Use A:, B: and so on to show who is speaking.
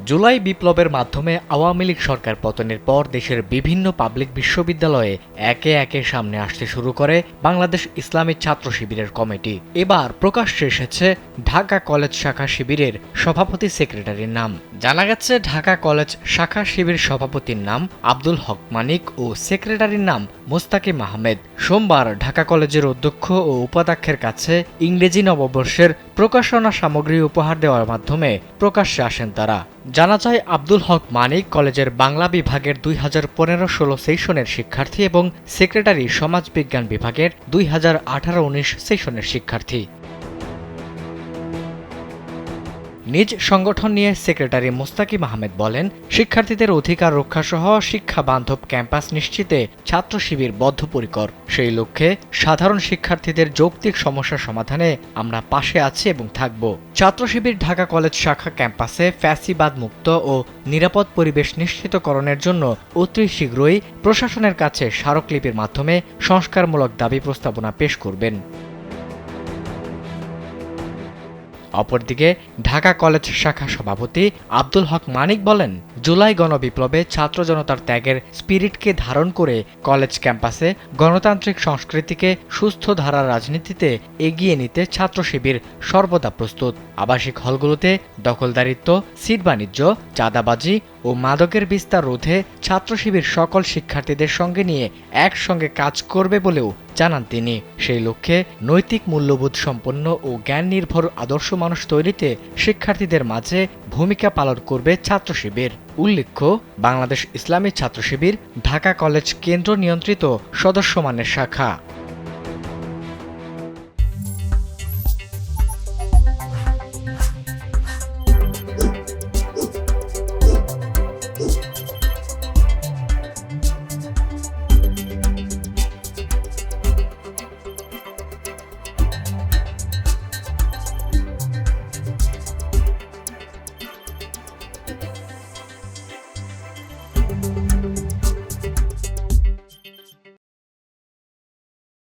A: জুলাই বিপ্লবের মাধ্যমে আওয়ামী লীগ সরকার পতনের পর দেশের বিভিন্ন পাবলিক বিশ্ববিদ্যালয়ে একে একে সামনে আসতে শুরু করে বাংলাদেশ ইসলামী ছাত্র শিবিরের কমিটি। এবার প্রকাশ্যে এসেছে ঢাকা কলেজ শাখা শিবিরের সভাপতি সেক্রেটারির নাম। জানা গেছে ঢাকা কলেজ শাখা শিবির সভাপতির নাম আব্দুল হক মানিক ও সেক্রেটারির নাম মোস্তাকিম আহমেদ। সোমবার ঢাকা কলেজের অধ্যক্ষ ও উপাধ্যক্ষের কাছে ইংরেজি নববর্ষের প্রকাশনা সামগ্রী উপহার দেওয়ার মাধ্যমে প্রকাশ্যে আসেন তারা। জানা যায় আব্দুল হক মানিক কলেজের বাংলা বিভাগের 2015-16 সেশনের শিক্ষার্থী এবং সেক্রেটারি সমাজবিজ্ঞান বিভাগের 2018-19 সেশনের শিক্ষার্থী। নিজ সংগঠন নিয়ে সেক্রেটারি মোস্তাকিম আহমেদ বলেন, শিক্ষার্থীদের অধিকার রক্ষাসহ শিক্ষা বান্ধব ক্যাম্পাস নিশ্চিতে ছাত্র শিবির বদ্ধপরিকর। সেই লক্ষ্যে সাধারণ শিক্ষার্থীদের যৌক্তিক সমস্যা সমাধানে আমরা পাশে আছি এবং থাকব। ছাত্র শিবির ঢাকা কলেজ শাখা ক্যাম্পাসে ফ্যাসিবাদ মুক্ত ও নিরাপদ পরিবেশ নিশ্চিতকরণের জন্য অতি শীঘ্রই প্রশাসনের কাছে স্মারকলিপির মাধ্যমে সংস্কারমূলক দাবি প্রস্তাবনা পেশ করবেন। অপরদিকে ঢাকা কলেজ শাখা সভাপতি আব্দুল হক মানিক বলেন, জুলাই গণবিপ্লবে ছাত্র জনতার ত্যাগের স্পিরিটকে ধারণ করে কলেজ ক্যাম্পাসে গণতান্ত্রিক সংস্কৃতিকে সুস্থ ধারার রাজনীতিতে এগিয়ে নিতে ছাত্র শিবির সর্বদা প্রস্তুত। আবাসিক হলগুলোতে দখলদারিত্ব, সিট বাণিজ্য, চাঁদাবাজি ও মাদকের বিস্তার রোধে ছাত্র শিবির সকল শিক্ষার্থীদের সঙ্গে নিয়ে একসঙ্গে কাজ করবে বলেও জানান তিনি। সেই লক্ষ্যে নৈতিক মূল্যবোধ সম্পন্ন ও জ্ঞান নির্ভর আদর্শ মানুষ তৈরিতে শিক্ষার্থীদের মাঝে ভূমিকা পালন করবে ছাত্র শিবির। উল্লেখ্য, বাংলাদেশ ইসলামী ছাত্র শিবির ঢাকা কলেজ কেন্দ্র নিয়ন্ত্রিত সদস্যমানের শাখা।